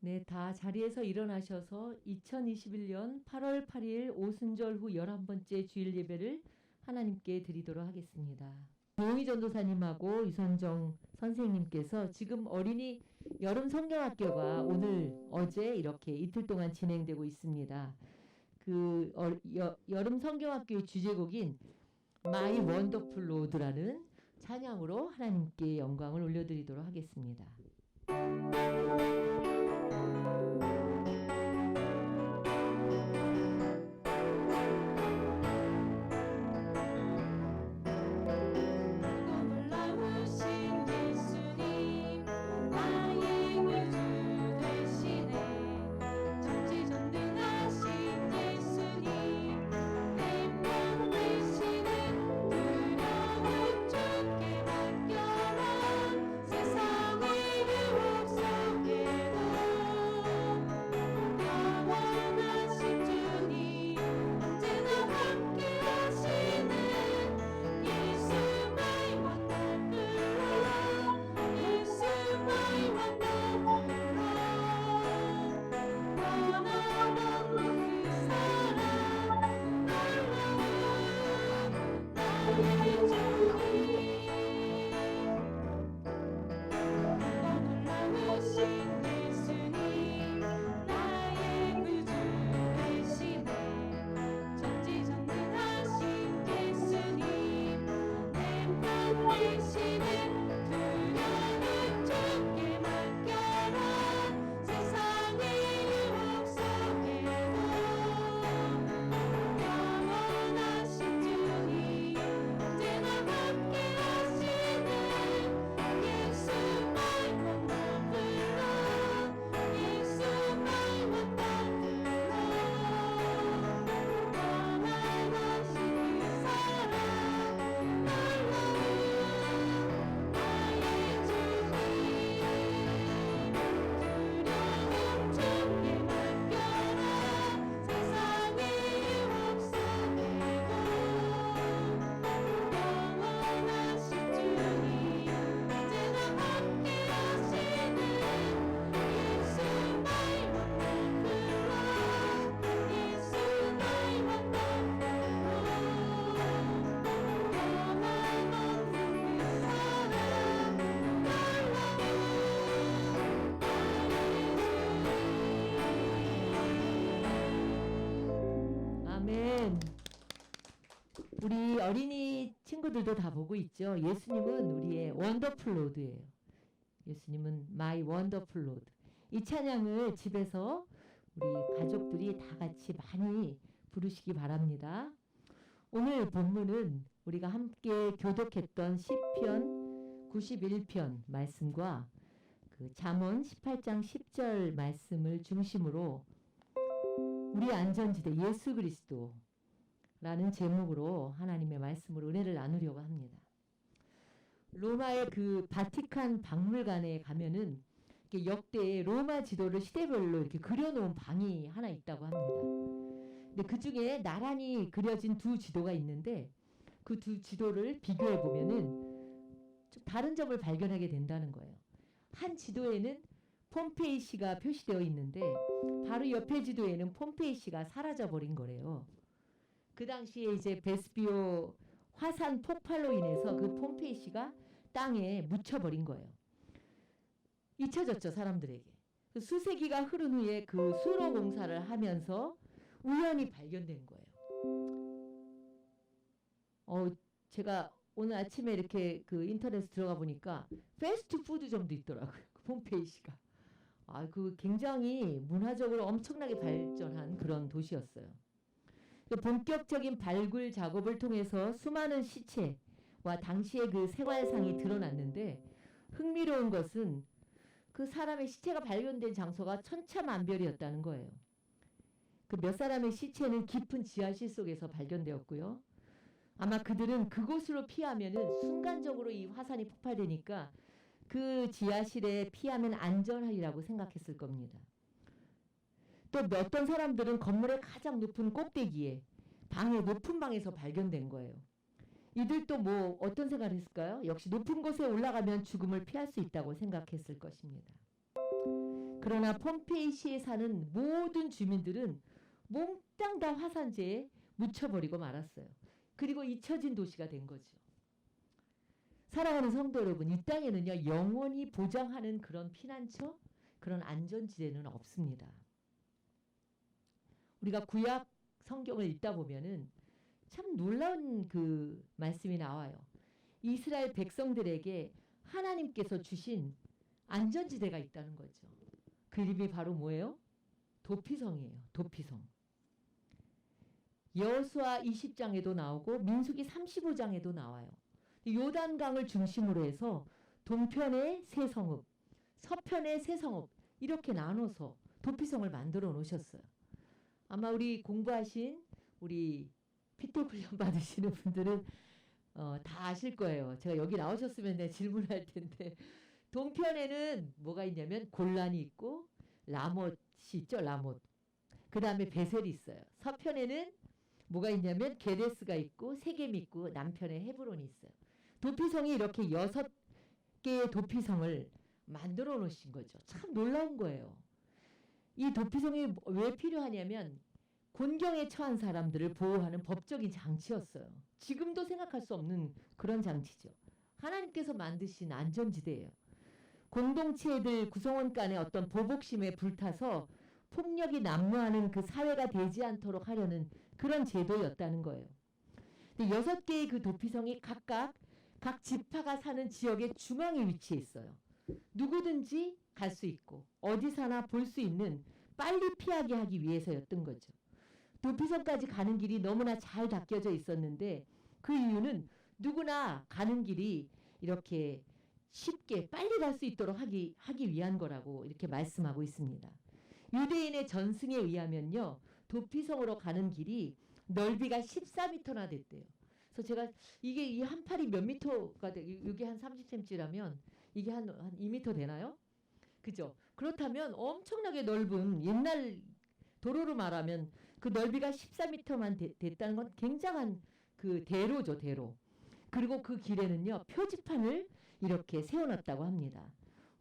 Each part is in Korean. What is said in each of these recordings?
네, 다 자리에서 일어나셔서 2021년 8월 8일 오순절 후 11번째 주일 예배를 하나님께 드리도록 하겠습니다. 조용희 전도사님하고 유선정 선생님께서 지금 어린이 여름 성경학교가 오늘 어제 이렇게 이틀 동안 진행되고 있습니다. 여름 성경학교의 주제곡인 마이 원더풀 로드라는 찬양으로 하나님께 영광을 올려드리도록 하겠습니다. 우리 어린이 친구들도 다 보고 있죠. 예수님은 우리의 원더풀 로드예요. 예수님은 마이 원더풀 로드. 이 찬양을 집에서 우리 가족들이 다 같이 많이 부르시기 바랍니다. 오늘 본문은 우리가 함께 교독했던 시편 91편 말씀과 그 잠언 18장 10절 말씀을 중심으로 우리 안전지대 예수 그리스도 라는 제목으로 하나님의 말씀으로 은혜를 나누려고 합니다. 로마의 그 바티칸 박물관에 가면은 역대 로마 지도를 시대별로 이렇게 그려놓은 방이 하나 있다고 합니다. 근데 그 중에 나란히 그려진 두 지도가 있는데 그 두 지도를 비교해 보면은 좀 다른 점을 발견하게 된다는 거예요. 한 지도에는 폼페이시가 표시되어 있는데 바로 옆에 지도에는 폼페이시가 사라져 버린 거래요. 그 당시에 이제 베스비오 화산 폭발로 인해서 그 폼페이시가 땅에 묻혀버린 거예요. 잊혀졌죠, 사람들에게. 수세기가 흐른 후에 그 수로 공사를 하면서 우연히 발견된 거예요. 제가 오늘 아침에 이렇게 그 인터넷에 들어가 보니까 패스트푸드점도 있더라고요. 폼페이시가. 그 굉장히 문화적으로 엄청나게 발전한 그런 도시였어요. 본격적인 발굴 작업을 통해서 수많은 시체와 당시의 그 생활상이 드러났는데 흥미로운 것은 그 사람의 시체가 발견된 장소가 천차만별이었다는 거예요. 그 몇 사람의 시체는 깊은 지하실 속에서 발견되었고요. 아마 그들은 그곳으로 피하면은 순간적으로 이 화산이 폭발되니까 그 지하실에 피하면 안전하리라고 생각했을 겁니다. 또 어떤 사람들은 건물의 가장 높은 꼭대기에 방의 높은 방에서 발견된 거예요. 이들도 뭐 어떤 생각을 했을까요? 역시 높은 곳에 올라가면 죽음을 피할 수 있다고 생각했을 것입니다. 그러나 폼페이시에 사는 모든 주민들은 몽땅 다 화산재에 묻혀버리고 말았어요. 그리고 잊혀진 도시가 된 거죠. 사랑하는 성도 여러분, 이 땅에는요 영원히 보장하는 그런 피난처, 그런 안전지대는 없습니다. 우리가 구약 성경을 읽다 보면은 참 놀라운 그 말씀이 나와요. 이스라엘 백성들에게 하나님께서 주신 안전지대가 있다는 거죠. 그 이름이 바로 뭐예요? 도피성이에요. 도피성. 여호수아 20장에도 나오고 민수기 35장에도 나와요. 요단강을 중심으로 해서 동편의 세 성읍, 서편의 세 성읍 이렇게 나눠서 도피성을 만들어 놓으셨어요. 아마 우리 공부하신 우리 PT 훈련 받으시는 분들은 다 아실 거예요. 제가 여기 나오셨으면 내가 질문할 텐데 동편에는 뭐가 있냐면 골란이 있고 라못이 있죠. 라못. 그 다음에 베셀이 있어요. 서편에는 뭐가 있냐면 게데스가 있고 세겜이 있고 남편에 헤브론이 있어요. 도피성이 이렇게 6개의 도피성을 만들어 놓으신 거죠. 참 놀라운 거예요. 이 도피성이 왜 필요하냐면 곤경에 처한 사람들을 보호하는 법적인 장치였어요. 지금도 생각할 수 없는 그런 장치죠. 하나님께서 만드신 안전지대예요. 공동체들 구성원 간의 어떤 보복심에 불타서 폭력이 난무하는 그 사회가 되지 않도록 하려는 그런 제도였다는 거예요. 근데 6개의 그 도피성이 각각 각 지파가 사는 지역의 중앙에 위치해 있어요. 누구든지 갈 수 있고 어디서나 볼 수 있는 빨리 피하게 하기 위해서였던 거죠. 도피성까지 가는 길이 너무나 잘 닦여져 있었는데 그 이유는 누구나 가는 길이 이렇게 쉽게 빨리 갈 수 있도록 하기 위한 거라고 이렇게 말씀하고 있습니다. 유대인의 전승에 의하면요. 도피성으로 가는 길이 넓이가 14m나 됐대요. 그래서 제가 이게 이 한 팔이 몇 미터가 돼? 이게 한 30cm라면 이게 한 2m 되나요? 그죠? 그렇다면 엄청나게 넓은 옛날 도로로 말하면 그 넓이가 14m만 됐다는 건 굉장한 그 대로죠, 대로. 그리고 그 길에는요, 표지판을 이렇게 세워놨다고 합니다.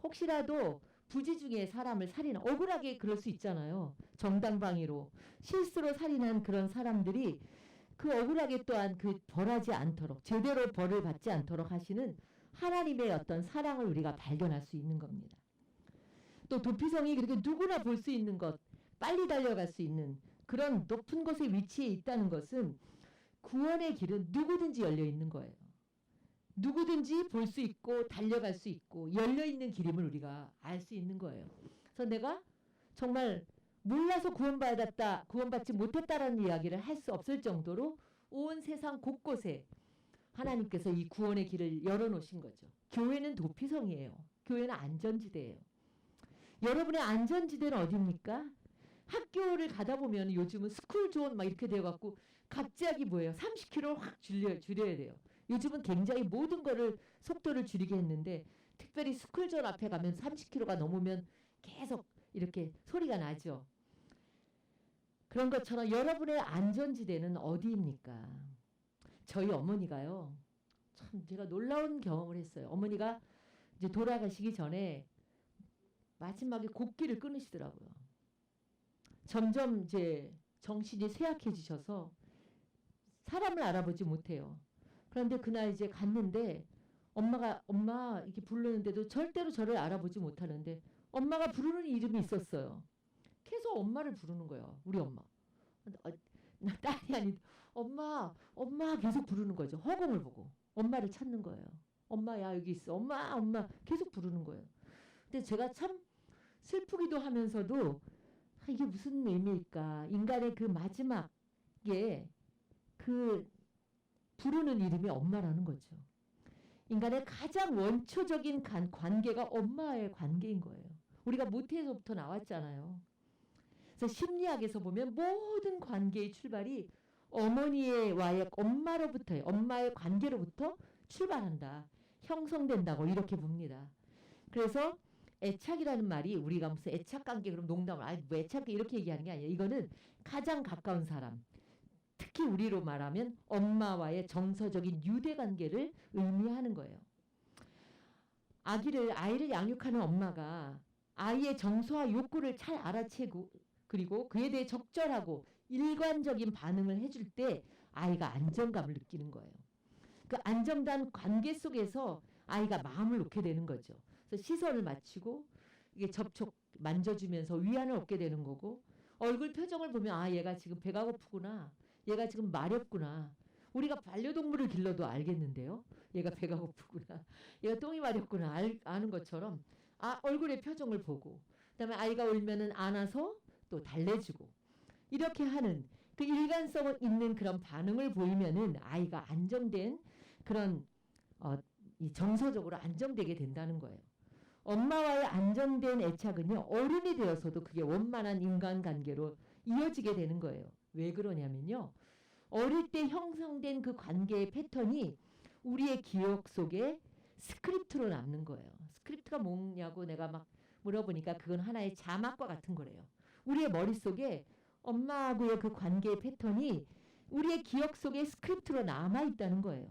혹시라도 부지 중에 사람을 억울하게 그럴 수 있잖아요. 정당방위로 실수로 살인한 그런 사람들이 그 억울하게 또한 그 벌하지 않도록 제대로 벌을 받지 않도록 하시는 하나님의 어떤 사랑을 우리가 발견할 수 있는 겁니다. 또 도피성이 그렇게 누구나 볼 수 있는 것, 빨리 달려갈 수 있는 그런 높은 곳에 위치해 있다는 것은 구원의 길은 누구든지 열려 있는 거예요. 누구든지 볼 수 있고 달려갈 수 있고 열려 있는 길임을 우리가 알 수 있는 거예요. 그래서 내가 정말 몰라서 구원받지 못했다라는 이야기를 할 수 없을 정도로 온 세상 곳곳에 하나님께서 이 구원의 길을 열어놓으신 거죠. 교회는 도피성이에요. 교회는 안전지대예요. 여러분의 안전지대는 어디입니까? 학교를 가다 보면 요즘은 스쿨존 막 이렇게 되어갖고 갑자기 뭐예요? 30km 확 줄여야 돼요. 요즘은 굉장히 모든 거를 속도를 줄이게 했는데 특별히 스쿨존 앞에 가면 30km가 넘으면 계속 이렇게 소리가 나죠. 그런 것처럼 여러분의 안전지대는 어디입니까? 저희 어머니가요. 참 제가 놀라운 경험을 했어요. 어머니가 이제 돌아가시기 전에 마지막에 곡기를 끊으시더라고요. 점점 이제 정신이 쇠약해지셔서 사람을 알아보지 못해요. 그런데 그날 이제 갔는데 엄마 이렇게 부르는데도 절대로 저를 알아보지 못하는데 엄마가 부르는 이름이 있었어요. 계속 엄마를 부르는 거예요. 우리 엄마. 딸이 아닌 엄마 계속 부르는 거죠. 허공을 보고 엄마를 찾는 거예요. 엄마야 여기 있어. 엄마 계속 부르는 거예요. 근데 제가 참 슬프기도 하면서도 이게 무슨 의미일까? 인간의 그 마지막에 그 부르는 이름이 엄마라는 거죠. 인간의 가장 원초적인 관계가 엄마의 관계인 거예요. 우리가 모태에서부터 나왔잖아요. 그래서 심리학에서 보면 모든 관계의 출발이 어머니와의 엄마로부터예요. 엄마의 관계로부터 출발한다. 형성된다고 이렇게 봅니다. 그래서 애착이라는 말이 우리가 무슨 애착관계 그럼 농담을 뭐 애착 이렇게 얘기하는 게 아니에요. 이거는 가장 가까운 사람. 특히 우리로 말하면 엄마와의 정서적인 유대관계를 의미하는 거예요. 아이를 양육하는 엄마가 아이의 정서와 욕구를 잘 알아채고 그리고 그에 대해 적절하고 일관적인 반응을 해줄 때 아이가 안정감을 느끼는 거예요. 그 안정된 관계 속에서 아이가 마음을 놓게 되는 거죠. 그래서 시선을 맞추고 이게 접촉 만져주면서 위안을 얻게 되는 거고 얼굴 표정을 보면 아 얘가 지금 배가 고프구나. 얘가 지금 마렵구나. 우리가 반려동물을 길러도 알겠는데요. 얘가 배가 고프구나. 얘가 똥이 마렵구나. 아는 것처럼 아 얼굴의 표정을 보고 그다음에 아이가 울면은 안아서 또 달래주고 이렇게 하는 그 일관성 있는 그런 반응을 보이면은 아이가 안정된 그런 이 정서적으로 안정되게 된다는 거예요. 엄마와의 안정된 애착은요 어른이 되어서도 그게 원만한 인간관계로 이어지게 되는 거예요. 왜 그러냐면요 어릴 때 형성된 그 관계의 패턴이 우리의 기억 속에 스크립트로 남는 거예요. 스크립트가 뭐냐고 내가 막 물어보니까 그건 하나의 자막과 같은 거래요. 우리의 머릿속에 엄마하고의 그 관계의 패턴이 우리의 기억 속에 스크립트로 남아있다는 거예요.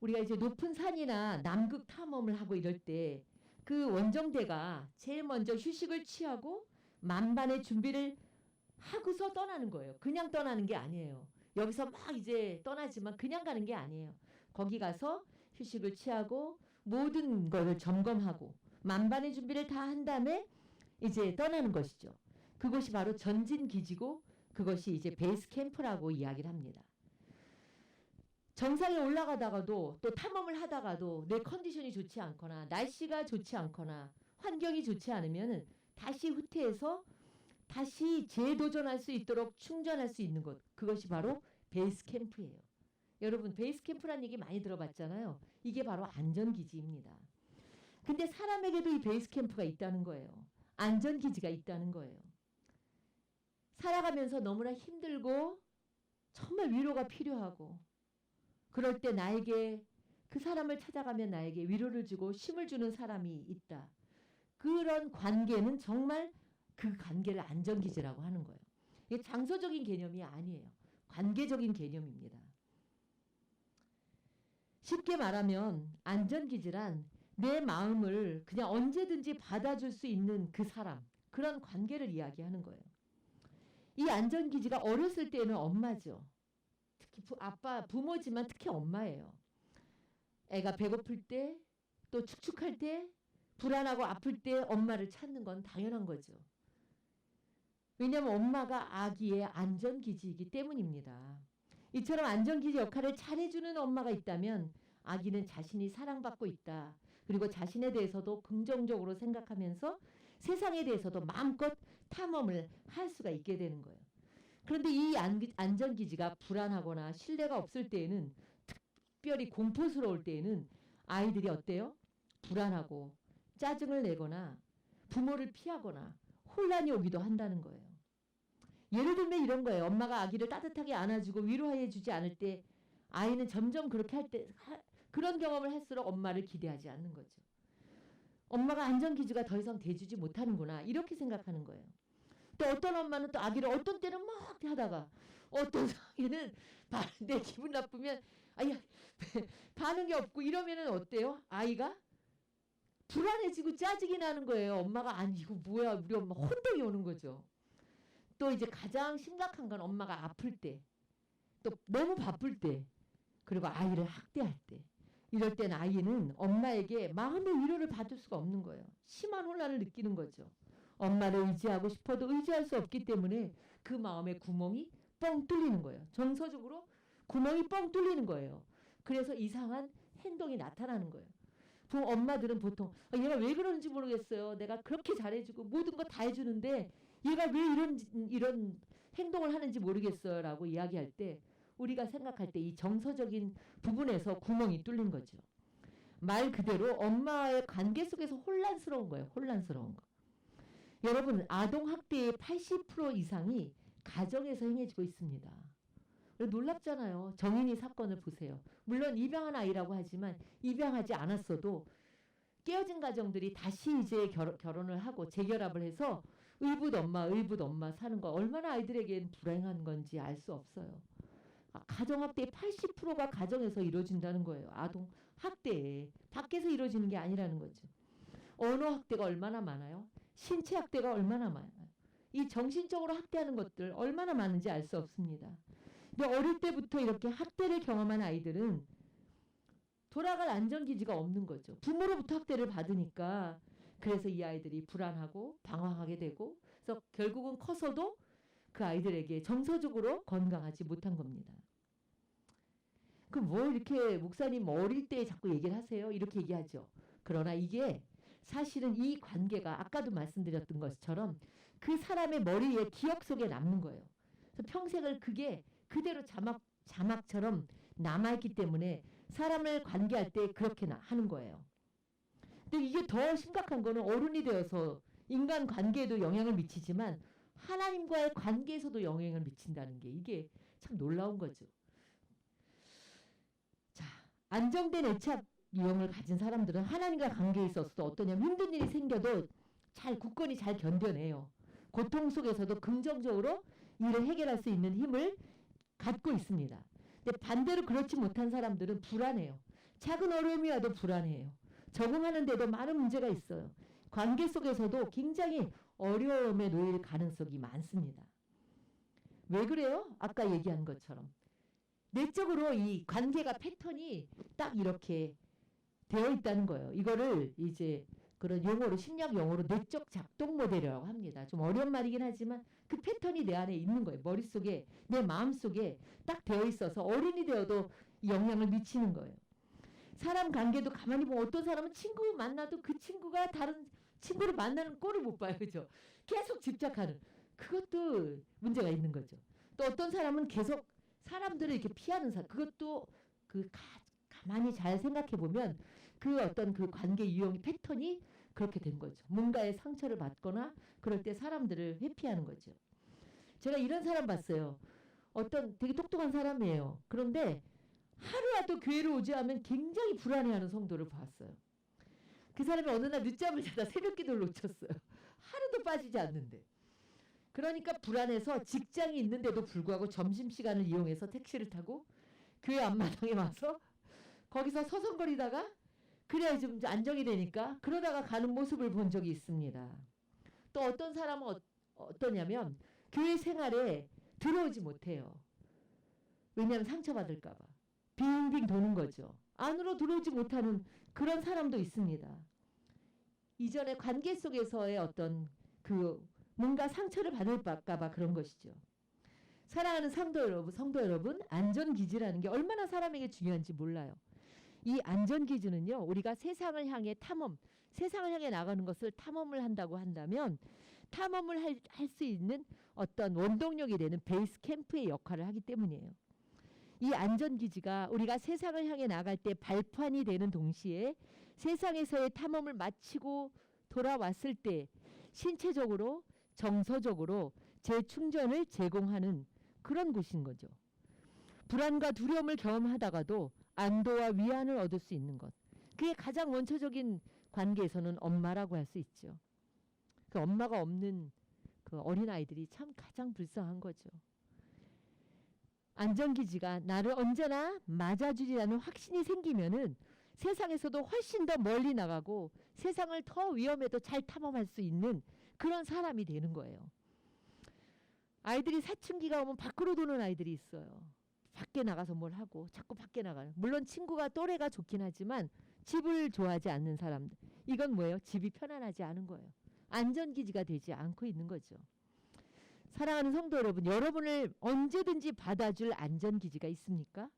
우리가 이제 높은 산이나 남극 탐험을 하고 이럴 때 그 원정대가 제일 먼저 휴식을 취하고 만반의 준비를 하고서 떠나는 거예요. 그냥 떠나는 게 아니에요. 여기서 막 이제 떠나지만 그냥 가는 게 아니에요. 거기 가서 휴식을 취하고 모든 것을 점검하고 만반의 준비를 다 한 다음에 이제 떠나는 것이죠. 그것이 바로 전진 기지고 그것이 이제 베이스 캠프라고 이야기를 합니다. 정상에 올라가다가도 또 탐험을 하다가도 내 컨디션이 좋지 않거나 날씨가 좋지 않거나 환경이 좋지 않으면 다시 후퇴해서 다시 재도전할 수 있도록 충전할 수 있는 것 그것이 바로 베이스 캠프예요. 여러분 베이스 캠프란 얘기 많이 들어봤잖아요. 이게 바로 안전기지입니다. 근데 사람에게도 이 베이스 캠프가 있다는 거예요. 안전기지가 있다는 거예요. 살아가면서 너무나 힘들고 정말 위로가 필요하고 그럴 때 나에게 그 사람을 찾아가면 나에게 위로를 주고 힘을 주는 사람이 있다. 그런 관계는 정말 그 관계를 안전기지라고 하는 거예요. 이게 장소적인 개념이 아니에요. 관계적인 개념입니다. 쉽게 말하면 안전기지란 내 마음을 그냥 언제든지 받아줄 수 있는 그 사람, 그런 관계를 이야기하는 거예요. 이 안전기지가 어렸을 때는 엄마죠. 특히 아빠, 부모지만 특히 엄마예요. 애가 배고플 때, 또 축축할 때, 불안하고 아플 때 엄마를 찾는 건 당연한 거죠. 왜냐하면 엄마가 아기의 안전기지이기 때문입니다. 이처럼 안전기지 역할을 잘해주는 엄마가 있다면 아기는 자신이 사랑받고 있다. 그리고 자신에 대해서도 긍정적으로 생각하면서 세상에 대해서도 마음껏 탐험을 할 수가 있게 되는 거예요. 그런데 이 안전기지가 불안하거나 신뢰가 없을 때에는 특별히 공포스러울 때에는 아이들이 어때요? 불안하고 짜증을 내거나 부모를 피하거나 혼란이 오기도 한다는 거예요. 예를 들면 이런 거예요. 엄마가 아기를 따뜻하게 안아주고 위로해주지 않을 때 아이는 점점 그렇게 할 때 그런 경험을 할수록 엄마를 기대하지 않는 거죠. 엄마가 안전기지가 더 이상 돼주지 못하는구나 이렇게 생각하는 거예요. 또 어떤 엄마는 또 아기를 어떤 때는 막 하다가 어떤 상황에는 내 기분 나쁘면 아야 반응이 없고 이러면은 어때요? 아이가 불안해지고 짜증이 나는 거예요. 엄마가 아니 이거 뭐야 우리 엄마 혼동이 오는 거죠. 또 이제 가장 심각한 건 엄마가 아플 때, 또 너무 바쁠 때, 그리고 아이를 학대할 때 이럴 땐 아이는 엄마에게 마음의 위로를 받을 수가 없는 거예요. 심한 혼란을 느끼는 거죠. 엄마를 의지하고 싶어도 의지할 수 없기 때문에 그 마음의 구멍이 뻥 뚫리는 거예요. 정서적으로 구멍이 뻥 뚫리는 거예요. 그래서 이상한 행동이 나타나는 거예요. 엄마들은 보통 얘가 왜 그러는지 모르겠어요. 내가 그렇게 잘해주고 모든 거 다 해주는데 얘가 왜 이런 행동을 하는지 모르겠어요 라고 이야기할 때 우리가 생각할 때 이 정서적인 부분에서 구멍이 뚫린 거죠. 말 그대로 엄마와의 관계 속에서 혼란스러운 거예요. 혼란스러운 거. 여러분 아동학대의 80% 이상이 가정에서 행해지고 있습니다. 놀랍잖아요. 정인이 사건을 보세요. 물론 입양한 아이라고 하지만 입양하지 않았어도 깨어진 가정들이 다시 이제 결혼을 하고 재결합을 해서 의붓 엄마 사는 거 얼마나 아이들에겐 불행한 건지 알 수 없어요. 가정학대의 80%가 가정에서 이루어진다는 거예요. 아동학대에 밖에서 이루어지는 게 아니라는 거죠. 언어 학대가 얼마나 많아요? 신체 학대가 얼마나 많아요? 이 정신적으로 학대하는 것들 얼마나 많은지 알 수 없습니다. 근데 어릴 때부터 이렇게 학대를 경험한 아이들은 돌아갈 안전기지가 없는 거죠. 부모로부터 학대를 받으니까. 그래서 이 아이들이 불안하고 방황하게 되고, 그래서 결국은 커서도 그 아이들에게 정서적으로 건강하지 못한 겁니다. 그럼 뭐 이렇게 목사님 어릴 때 자꾸 얘기를 하세요? 이렇게 얘기하죠. 그러나 이게 사실은 이 관계가 아까도 말씀드렸던 것처럼 그 사람의 머리에 기억 속에 남는 거예요. 그래서 평생을 그게 그대로 자막처럼 남아있기 때문에 사람을 관계할 때 그렇게 하는 거예요. 근데 이게 더 심각한 거는 어른이 되어서 인간 관계에도 영향을 미치지만 하나님과의 관계에서도 영향을 미친다는 게 이게 참 놀라운 거죠. 자, 안정된 애착 유형을 가진 사람들은 하나님과 관계에 있어서도 어떠냐면 힘든 일이 생겨도 굳건히 잘 견뎌내요. 고통 속에서도 긍정적으로 일을 해결할 수 있는 힘을 갖고 있습니다. 근데 반대로 그렇지 못한 사람들은 불안해요. 작은 어려움이 와도 불안해요. 적응하는데도 많은 문제가 있어요. 관계 속에서도 굉장히 어려움에 놓일 가능성이 많습니다. 왜 그래요? 아까 얘기한 것처럼 내적으로 이 관계가 패턴이 딱 이렇게 되어 있다는 거예요. 이거를 이제 그런 용어로 심리학 용어로 내적 작동 모델이라고 합니다. 좀 어려운 말이긴 하지만 그 패턴이 내 안에 있는 거예요. 머릿속에 내 마음속에 딱 되어 있어서 어른이 되어도 영향을 미치는 거예요. 사람 관계도 가만히 보면 어떤 사람은 친구 만나도 그 친구가 다른 친구를 만나는 꼴을 못 봐요. 그죠? 계속 집착하는. 그것도 문제가 있는 거죠. 또 어떤 사람은 계속 사람들을 이렇게 피하는 사람. 그것도 가만히 잘 생각해 보면 그 어떤 그 관계 유형 패턴이 그렇게 된 거죠. 뭔가에 상처를 받거나 그럴 때 사람들을 회피하는 거죠. 제가 이런 사람 봤어요. 어떤 되게 똑똑한 사람이에요. 그런데 하루라도 교회로 오지 않으면 굉장히 불안해하는 성도를 봤어요. 그 사람이 어느 날 늦잠을 자다 새벽 기도를 놓쳤어요. 하루도 빠지지 않는데. 그러니까 불안해서 직장이 있는데도 불구하고 점심시간을 이용해서 택시를 타고 교회 앞마당에 와서 거기서 서성거리다가 그래야 좀 안정이 되니까 그러다가 가는 모습을 본 적이 있습니다. 또 어떤 사람은 어떠냐면 교회 생활에 들어오지 못해요. 왜냐하면 상처받을까 봐. 빙빙 도는 거죠. 안으로 들어오지 못하는 그런 사람도 있습니다. 이전에 관계 속에서의 어떤 그 뭔가 상처를 받을까 봐 그런 것이죠. 사랑하는 성도 여러분, 안전기지라는 게 얼마나 사람에게 중요한지 몰라요. 이 안전기지는요, 우리가 세상을 향해 세상을 향해 나가는 것을 탐험을 한다고 한다면 탐험을 할 수 있는 어떤 원동력이 되는 베이스 캠프의 역할을 하기 때문이에요. 이 안전기지가 우리가 세상을 향해 나갈 때 발판이 되는 동시에 세상에서의 탐험을 마치고 돌아왔을 때 신체적으로 정서적으로 재충전을 제공하는 그런 곳인 거죠. 불안과 두려움을 경험하다가도 안도와 위안을 얻을 수 있는 것. 그게 가장 원초적인 관계에서는 엄마라고 할 수 있죠. 그 엄마가 없는 그 어린아이들이 참 가장 불쌍한 거죠. 안전기지가 나를 언제나 맞아주리라는 확신이 생기면은 세상에서도 훨씬 더 멀리 나가고 세상을 더 위험해도 잘 탐험할 수 있는 그런 사람이 되는 거예요. 아이들이 사춘기가 오면 밖으로 도는 아이들이 있어요. 밖에 나가서 뭘 하고 자꾸 밖에 나가요. 물론 친구가 또래가 좋긴 하지만 집을 좋아하지 않는 사람들. 이건 뭐예요? 집이 편안하지 않은 거예요. 안전기지가 되지 않고 있는 거죠. 사랑하는 성도 여러분, 여러분을 언제든지 받아줄 안전기지가 있습니까?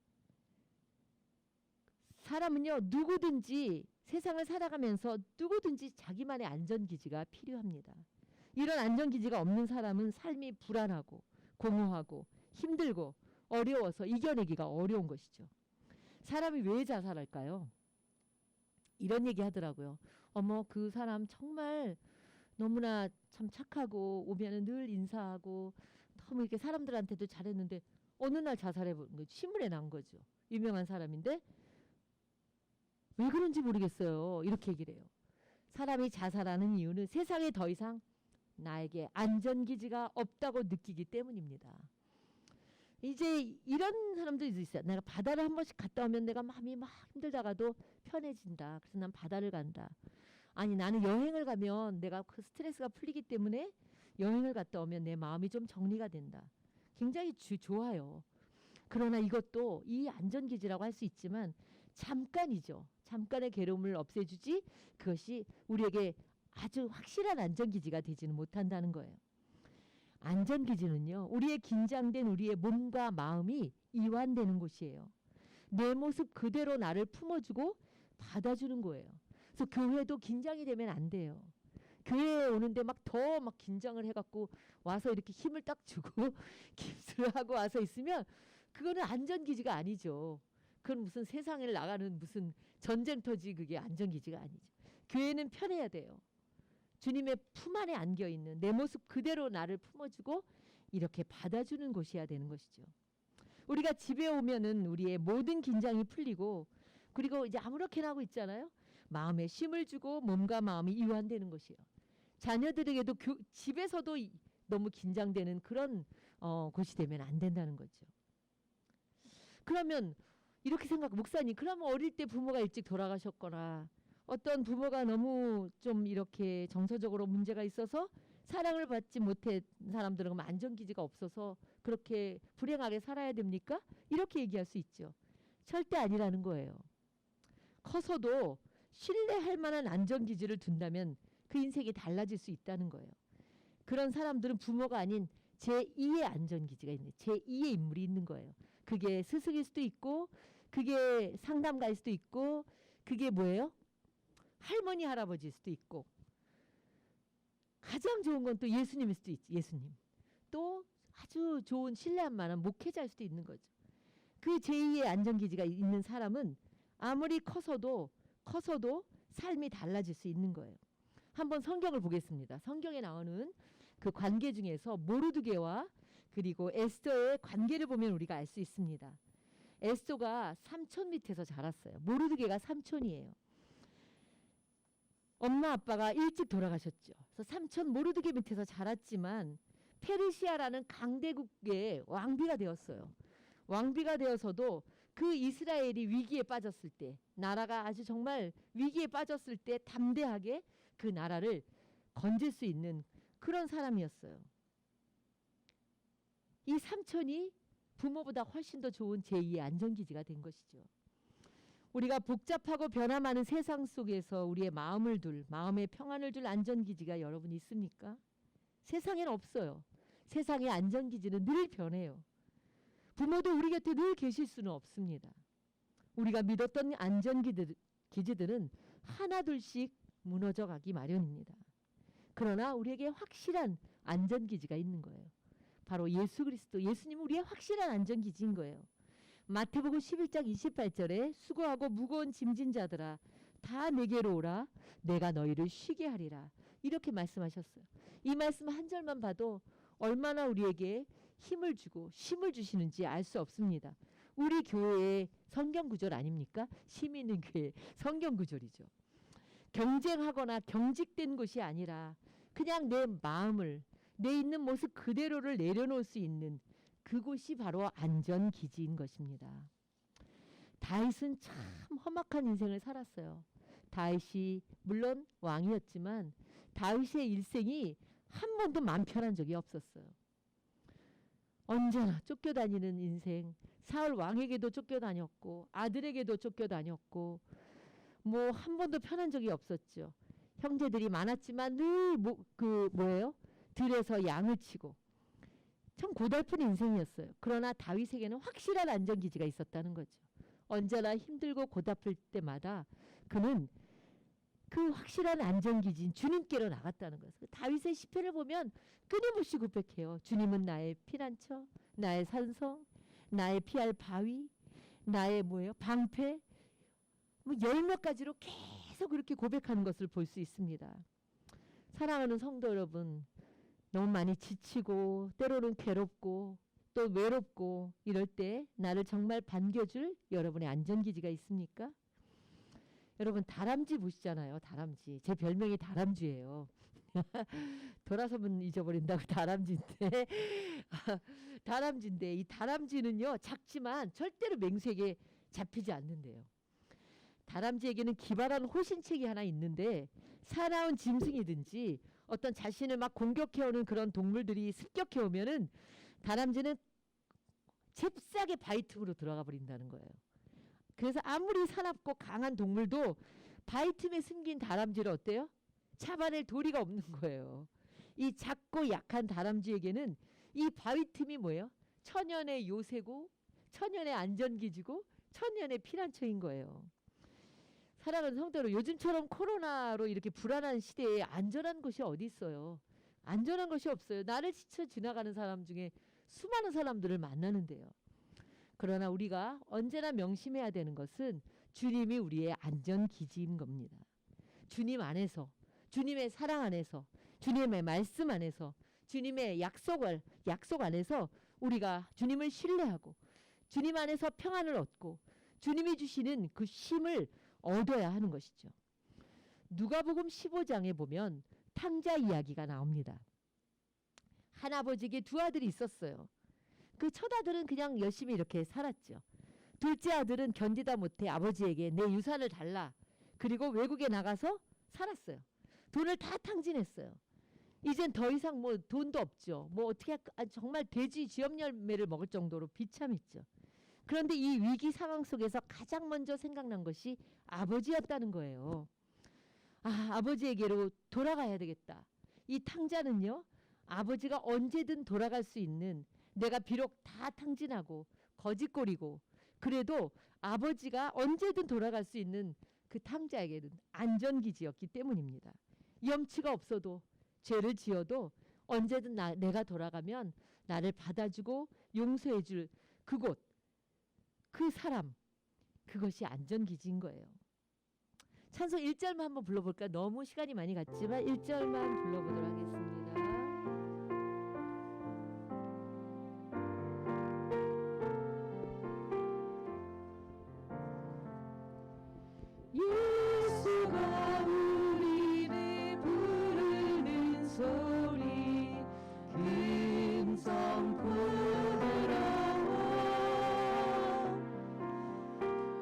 사람은요, 누구든지 세상을 살아가면서 누구든지 자기만의 안전기지가 필요합니다. 이런 안전기지가 없는 사람은 삶이 불안하고 공허하고 힘들고 어려워서 이겨내기가 어려운 것이죠. 사람이 왜 자살할까요? 이런 얘기 하더라고요. 어머, 그 사람 정말 너무나 참 착하고 오면은 늘 인사하고 너무 이렇게 사람들한테도 잘했는데 어느 날 자살해버린 거죠. 신문에 난 거죠. 유명한 사람인데 왜 그런지 모르겠어요. 이렇게 얘기를 해요. 사람이 자살하는 이유는 세상에 더 이상 나에게 안전기지가 없다고 느끼기 때문입니다. 이제 이런 사람들이 있어요. 내가 바다를 한 번씩 갔다 오면 내가 마음이 막 힘들다가도 편해진다. 그래서 난 바다를 간다. 아니 나는 여행을 가면 내가 그 스트레스가 풀리기 때문에 여행을 갔다 오면 내 마음이 좀 정리가 된다. 굉장히 좋아요. 그러나 이것도 이 안전기지라고 할 수 있지만 잠깐이죠. 잠깐의 괴로움을 없애주지 그것이 우리에게 아주 확실한 안전기지가 되지는 못한다는 거예요. 안전기지는요. 우리의 긴장된 우리의 몸과 마음이 이완되는 곳이에요. 내 모습 그대로 나를 품어주고 받아주는 거예요. 그래서 교회도 긴장이 되면 안 돼요. 교회에 오는데 막 더 막 긴장을 해갖고 와서 이렇게 힘을 딱 주고 깁스를 하고 와서 있으면 그거는 안전기지가 아니죠. 그건 무슨 세상에 나가는 무슨 전쟁터지 그게 안전기지가 아니죠. 교회는 편해야 돼요. 주님의 품 안에 안겨있는 내 모습 그대로 나를 품어주고 이렇게 받아주는 곳이어야 되는 것이죠. 우리가 집에 오면은 우리의 모든 긴장이 풀리고 그리고 이제 아무렇게나 하고 있잖아요. 마음에 쉼을 주고 몸과 마음이 이완되는 것이에요. 자녀들에게도 집에서도 너무 긴장되는 그런 곳이 되면 안 된다는 거죠. 그러면 이렇게 목사님 그러면 어릴 때 부모가 일찍 돌아가셨거나 어떤 부모가 너무 좀 이렇게 정서적으로 문제가 있어서 사랑을 받지 못한 사람들은 그럼 안전기지가 없어서 그렇게 불행하게 살아야 됩니까? 이렇게 얘기할 수 있죠. 절대 아니라는 거예요. 커서도 신뢰할 만한 안전기지를 둔다면 그 인생이 달라질 수 있다는 거예요. 그런 사람들은 부모가 아닌 제2의 안전기지가 있는 제2의 인물이 있는 거예요. 그게 스승일 수도 있고 그게 상담가일 수도 있고 그게 뭐예요? 할머니 할아버지일 수도 있고 가장 좋은 건 또 예수님일 수도 있지. 예수님. 또 아주 좋은 신뢰할 만한 목회자일 수도 있는 거죠. 그 제2의 안전기지가 있는 사람은 아무리 커서도 삶이 달라질 수 있는 거예요. 한번 성경을 보겠습니다. 성경에 나오는 그 관계 중에서 모르드게와 그리고 에스더의 관계를 보면 우리가 알 수 있습니다. 에스더가 삼촌 밑에서 자랐어요. 모르드게가 삼촌이에요. 엄마 아빠가 일찍 돌아가셨죠. 그래서 삼촌 모르드게 밑에서 자랐지만 페르시아라는 강대국의 왕비가 되었어요. 왕비가 되어서도 그 이스라엘이 위기에 빠졌을 때 나라가 아주 정말 위기에 빠졌을 때 담대하게 그 나라를 건질 수 있는 그런 사람이었어요. 이 삼촌이 부모보다 훨씬 더 좋은 제2의 안전기지가 된 것이죠. 우리가 복잡하고 변화많은 세상 속에서 우리의 마음의 평안을 줄 안전기지가 여러분 있습니까? 세상에는 없어요. 세상의 안전기지는 늘 변해요. 부모도 우리 곁에 늘 계실 수는 없습니다. 우리가 믿었던 안전기지들은 하나둘씩 무너져 가기 마련입니다. 그러나 우리에게 확실한 안전기지가 있는 거예요. 바로 예수 그리스도, 예수님은 우리의 확실한 안전기지인 거예요. 마태복음 11장 28절에 수고하고 무거운 짐진 자들아 다 내게로 오라 내가 너희를 쉬게 하리라 이렇게 말씀하셨어요. 이 말씀 한 절만 봐도 얼마나 우리에게 힘을 주고 쉼을 주시는지 알 수 없습니다. 우리 교회의 성경 구절 아닙니까? 힘 있는 교회 성경 구절이죠. 경쟁하거나 경직된 것이 아니라 그냥 내 마음을 내 있는 모습 그대로를 내려놓을 수 있는 그곳이 바로 안전기지인 것입니다. 다윗은 참 험악한 인생을 살았어요. 다윗이 물론 왕이었지만 다윗의 일생이 한 번도 마음 편한 적이 없었어요. 언제나 쫓겨다니는 인생, 사울 왕에게도 쫓겨다녔고 아들에게도 쫓겨다녔고 뭐 한 번도 편한 적이 없었죠. 형제들이 많았지만 늘 들에서 양을 치고 참 고달픈 인생이었어요. 그러나 다윗에게는 확실한 안전기지가 있었다는 거죠. 언제나 힘들고 고달플 때마다 그는 그 확실한 안전기지인 주님께로 나갔다는 거예요. 다윗의 시편을 보면 끊임없이 고백해요. 주님은 나의 피난처, 나의 산성, 나의 피할 바위, 나의 방패, 열 몇 가지로 계속 그렇게 고백하는 것을 볼 수 있습니다. 사랑하는 성도 여러분, 너무 많이 지치고 때로는 괴롭고 또 외롭고 이럴 때 나를 정말 반겨줄 여러분의 안전기지가 있습니까? 여러분 다람쥐 보시잖아요. 다람쥐. 제 별명이 다람쥐예요. 돌아서면 잊어버린다고 다람쥐인데 다람쥐인데 이 다람쥐는요 작지만 절대로 맹수에게 잡히지 않는데요. 다람쥐에게는 기발한 호신책이 하나 있는데 사나운 짐승이든지 어떤 자신을 막 공격해오는 그런 동물들이 습격해오면은 다람쥐는 잽싸게 바이팅으로 들어가 버린다는 거예요. 그래서 아무리 사납고 강한 동물도 바이틈에 숨긴 다람쥐를 어때요? 잡아낼 도리가 없는 거예요. 이 작고 약한 다람쥐에게는 이 바위틈이 뭐예요? 천연의 요새고 천연의 안전기지고 천연의 피난처인 거예요. 사랑하는 성도로 요즘처럼 코로나로 이렇게 불안한 시대에 안전한 곳이 어디 있어요? 안전한 것이 없어요. 나를 스쳐 지나가는 사람 중에 수많은 사람들을 만나는데요. 그러나 우리가 언제나 명심해야 되는 것은 주님이 우리의 안전기지인 겁니다. 주님 안에서, 주님의 사랑 안에서, 주님의 말씀 안에서, 주님의 약속 안에서 우리가 주님을 신뢰하고 주님 안에서 평안을 얻고 주님이 주시는 그 쉼을 얻어야 하는 것이죠. 누가복음 15장에 보면 탕자 이야기가 나옵니다. 한 아버지에게 두 아들이 있었어요. 그 첫 아들은 그냥 열심히 이렇게 살았죠. 둘째 아들은 견디다 못해 아버지에게 내 유산을 달라. 그리고 외국에 나가서 살았어요. 돈을 다 탕진했어요. 이젠 더 이상 뭐 돈도 없죠. 뭐 어떻게 정말 돼지 쥐염 열매를 먹을 정도로 비참했죠. 그런데 이 위기 상황 속에서 가장 먼저 생각난 것이 아버지였다는 거예요. 아버지에게로 돌아가야 되겠다. 이 탕자는요, 아버지가 언제든 돌아갈 수 있는, 내가 비록 다 탕진하고 거짓골이고 그래도 아버지가 언제든 돌아갈 수 있는 그 탕자에게는 안전기지였기 때문입니다. 염치가 없어도 죄를 지어도 언제든 내가 돌아가면 나를 받아주고 용서해줄 그곳, 그 사람, 그것이 안전기지인 거예요. 찬송 1절만 한번 불러볼까? 너무 시간이 많이 갔지만 1절만 불러보도록 하겠습니다. 예수가 우리를 부르는 소리 금성 부드러워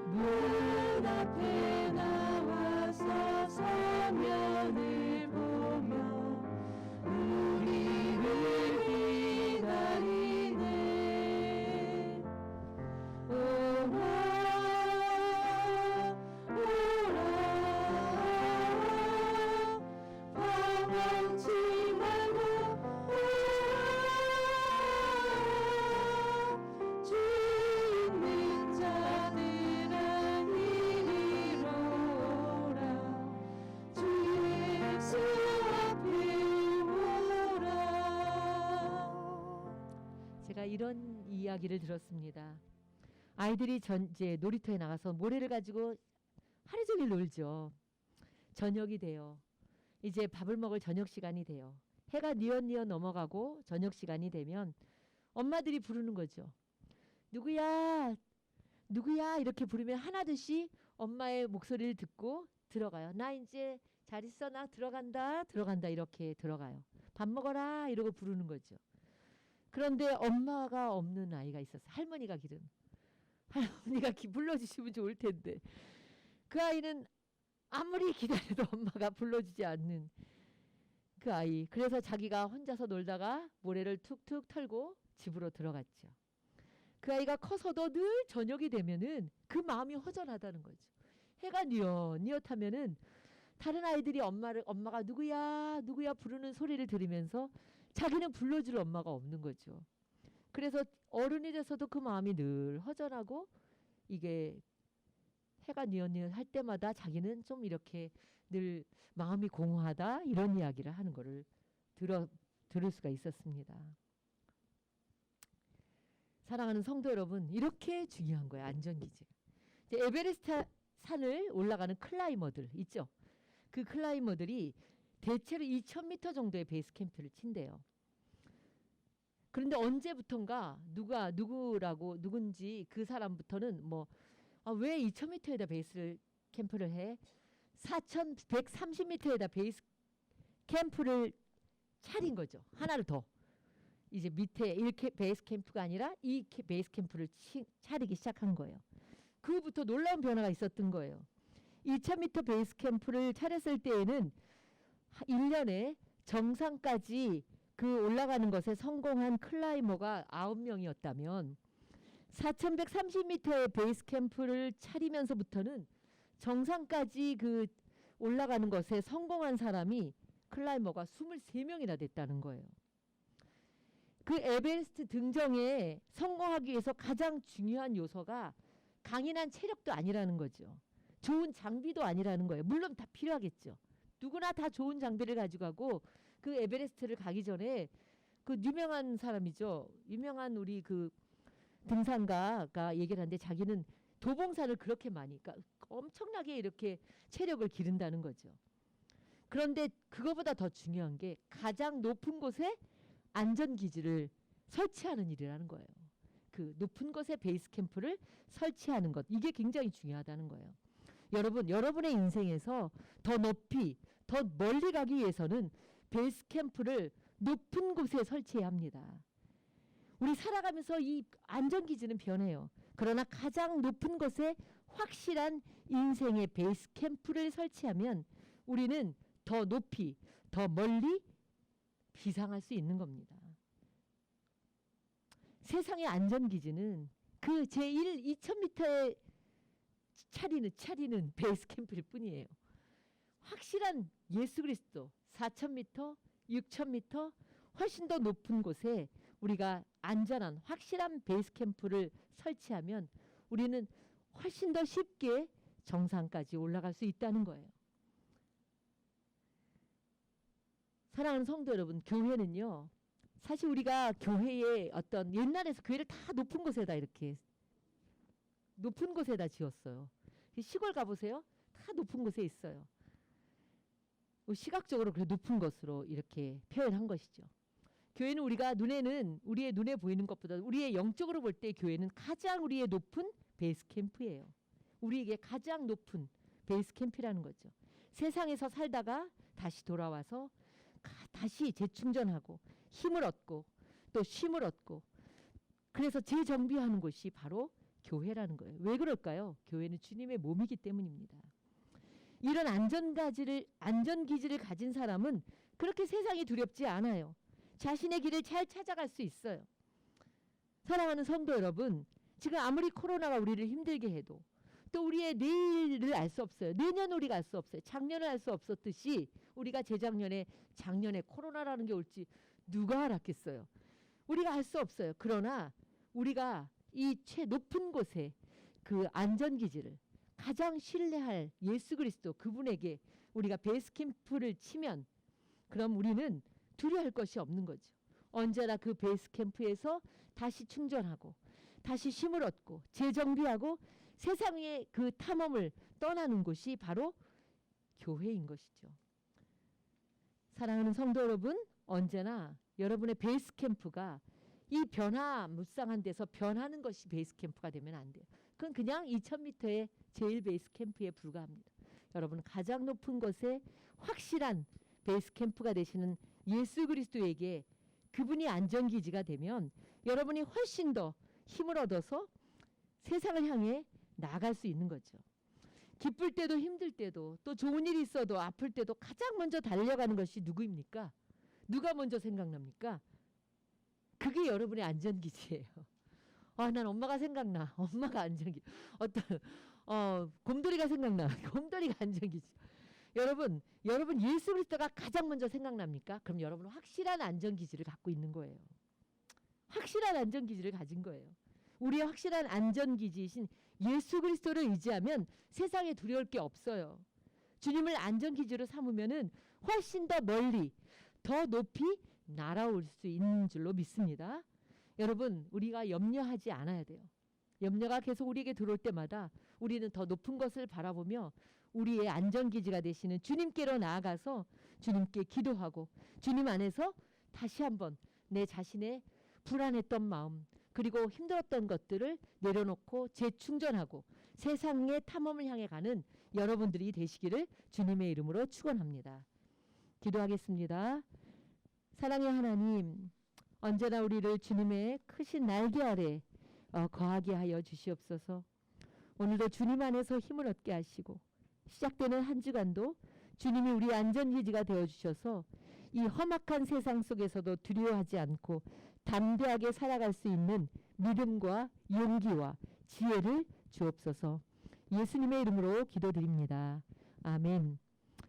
문 앞에 나와서 서면을 보며 우리를 기다리네. 오라 방황치 말고 오라 주 있는 자들아 이리로 오라 주 예수 앞에 오라. 제가 이런 이야기를 들었습니다. 아이들이 이제 놀이터에 나가서 모래를 가지고 하루 종일 놀죠. 저녁이 돼요. 이제 밥을 먹을 저녁 시간이 돼요. 해가 뉘엿뉘엿 넘어가고 저녁 시간이 되면 엄마들이 부르는 거죠. 누구야? 누구야? 이렇게 부르면 하나둘씩 엄마의 목소리를 듣고 들어가요. 나 이제 잘 있어. 나 들어간다. 들어간다. 이렇게 들어가요. 밥 먹어라. 이러고 부르는 거죠. 그런데 엄마가 없는 아이가 있었어요. 할머니가 기른. 할머니가 불러주시면 좋을 텐데 그 아이는 아무리 기다려도 엄마가 불러주지 않는 그 아이. 그래서 자기가 혼자서 놀다가 모래를 툭툭 털고 집으로 들어갔죠. 그 아이가 커서도 늘 저녁이 되면은 그 마음이 허전하다는 거죠. 해가 뉘엿뉘엿하면은 다른 아이들이 엄마가 누구야 누구야 부르는 소리를 들으면서 자기는 불러줄 엄마가 없는 거죠. 그래서 어른이 돼서도 그 마음이 늘 허전하고 이게 해가 뉘엿뉘엿 할 때마다 자기는 좀 이렇게 늘 마음이 공허하다 이런 이야기를 하는 거를 들을 수가 있었습니다. 사랑하는 성도 여러분, 이렇게 중요한 거예요. 안전기지. 에베레스트 산을 올라가는 클라이머들 있죠. 그 클라이머들이 대체로 2,000m 정도의 베이스 캠프를 친대요. 그런데 언제부턴가 누군지 그 사람부터는 왜 2,000m에다 베이스 캠프를 해? 4,130m에다 베이스 캠프를 차린 거죠. 하나를 더. 이제 밑에 1 베이스 캠프가 아니라 2 베이스 캠프를 차리기 시작한 거예요. 그부터 놀라운 변화가 있었던 거예요. 2000m 베이스 캠프를 차렸을 때에는 1년에 정상까지 그 올라가는 것에 성공한 클라이머가 9명이었다면 4130m의 베이스 캠프를 차리면서부터는 정상까지 그 올라가는 것에 성공한 사람이 클라이머가 23명이나 됐다는 거예요. 그 에베레스트 등정에 성공하기 위해서 가장 중요한 요소가 강인한 체력도 아니라는 거죠. 좋은 장비도 아니라는 거예요. 물론 다 필요하겠죠. 누구나 다 좋은 장비를 가지고 가고 그 에베레스트를 가기 전에 그 유명한 사람이죠. 유명한 우리 그 등산가가 얘기를 하는데 자기는 도봉산을 그렇게 많이 그러니까 엄청나게 이렇게 체력을 기른다는 거죠. 그런데 그거보다 더 중요한 게 가장 높은 곳에 안전기지를 설치하는 일이라는 거예요. 그 높은 곳에 베이스 캠프를 설치하는 것. 이게 굉장히 중요하다는 거예요. 여러분, 여러분의 인생에서 더 높이, 더 멀리 가기 위해서는 베이스 캠프를 높은 곳에 설치해야 합니다. 우리 살아가면서 이 안전기지는 변해요. 그러나 가장 높은 곳에 확실한 인생의 베이스 캠프를 설치하면 우리는 더 높이, 더 멀리 비상할 수 있는 겁니다. 세상의 안전기지는 그 제1 2000m에 차리는 베이스 캠프일 뿐이에요. 확실한 예수 그리스도 4000m, 6000m 훨씬 더 높은 곳에 우리가 안전한 확실한 베이스 캠프를 설치하면 우리는 훨씬 더 쉽게 정상까지 올라갈 수 있다는 거예요. 사랑하는 성도 여러분, 교회는요. 사실 우리가 교회에 어떤 옛날에서 교회를 다 높은 곳에다 이렇게 높은 곳에다 지었어요. 시골 가보세요. 다 높은 곳에 있어요. 시각적으로 그 높은 것으로 이렇게 표현한 것이죠. 교회는 우리의 눈에 보이는 것보다 우리의 영적으로 볼 때 교회는 가장 우리의 높은 베이스 캠프예요. 우리에게 가장 높은 베이스 캠프라는 거죠. 세상에서 살다가 다시 돌아와서 다시 재충전하고 힘을 얻고 또 쉼을 얻고 그래서 재정비하는 곳이 바로 교회라는 거예요. 왜 그럴까요? 교회는 주님의 몸이기 때문입니다. 이런 안전기지를 가진 사람은 그렇게 세상이 두렵지 않아요. 자신의 길을 잘 찾아갈 수 있어요. 사랑하는 성도 여러분, 지금 아무리 코로나가 우리를 힘들게 해도 또 우리의 내일을 알 수 없어요. 내년 우리가 알 수 없어요. 작년을 알 수 없었듯이 우리가 작년에 코로나라는 게 올지 누가 알았겠어요. 우리가 알 수 없어요. 그러나 우리가 이 높은 곳에 그 안전기지를 가장 신뢰할 예수 그리스도 그분에게 우리가 베이스 캠프를 치면 그럼 우리는 두려워할 것이 없는 거죠. 언제나 그 베이스 캠프에서 다시 충전하고 다시 힘을 얻고 재정비하고 세상의 그 탐험을 떠나는 곳이 바로 교회인 것이죠. 사랑하는 성도 여러분, 언제나 여러분의 베이스 캠프가 이 변화무쌍한 데서 변하는 것이 베이스 캠프가 되면 안 돼요. 그건 그냥 2000m의 제일 베이스 캠프에 불과합니다. 여러분 가장 높은 곳에 확실한 베이스 캠프가 되시는 예수 그리스도에게 그분이 안전기지가 되면 여러분이 훨씬 더 힘을 얻어서 세상을 향해 나아갈 수 있는 거죠. 기쁠 때도 힘들 때도 또 좋은 일이 있어도 아플 때도 가장 먼저 달려가는 것이 누구입니까? 누가 먼저 생각납니까? 그게 여러분의 안전기지예요. 난 엄마가 생각나. 엄마가 안전기지. 곰돌이가 생각나. 곰돌이가 안전기지. 여러분 예수 그리스도가 가장 먼저 생각납니까? 그럼 여러분은 확실한 안전기지를 갖고 있는 거예요. 확실한 안전기지를 가진 거예요. 우리의 확실한 안전기지이신 예수 그리스도를 의지하면 세상에 두려울 게 없어요. 주님을 안전기지로 삼으면은 훨씬 더 멀리, 더 높이 날아올 수 있는 줄로 믿습니다. 여러분, 우리가 염려하지 않아야 돼요. 염려가 계속 우리에게 들어올 때마다 우리는 더 높은 것을 바라보며 우리의 안전기지가 되시는 주님께로 나아가서 주님께 기도하고 주님 안에서 다시 한번 내 자신의 불안했던 마음 그리고 힘들었던 것들을 내려놓고 재충전하고 세상의 탐험을 향해 가는 여러분들이 되시기를 주님의 이름으로 축원합니다. 기도하겠습니다. 사랑의 하나님, 언제나 우리를 주님의 크신 날개 아래 거하게 하여 주시옵소서. 오늘도 주님 안에서 힘을 얻게 하시고 시작되는 한 주간도 주님이 우리 안전기지가 되어주셔서 이 험악한 세상 속에서도 두려워하지 않고 담대하게 살아갈 수 있는 믿음과 용기와 지혜를 주옵소서. 예수님의 이름으로 기도드립니다. 아멘.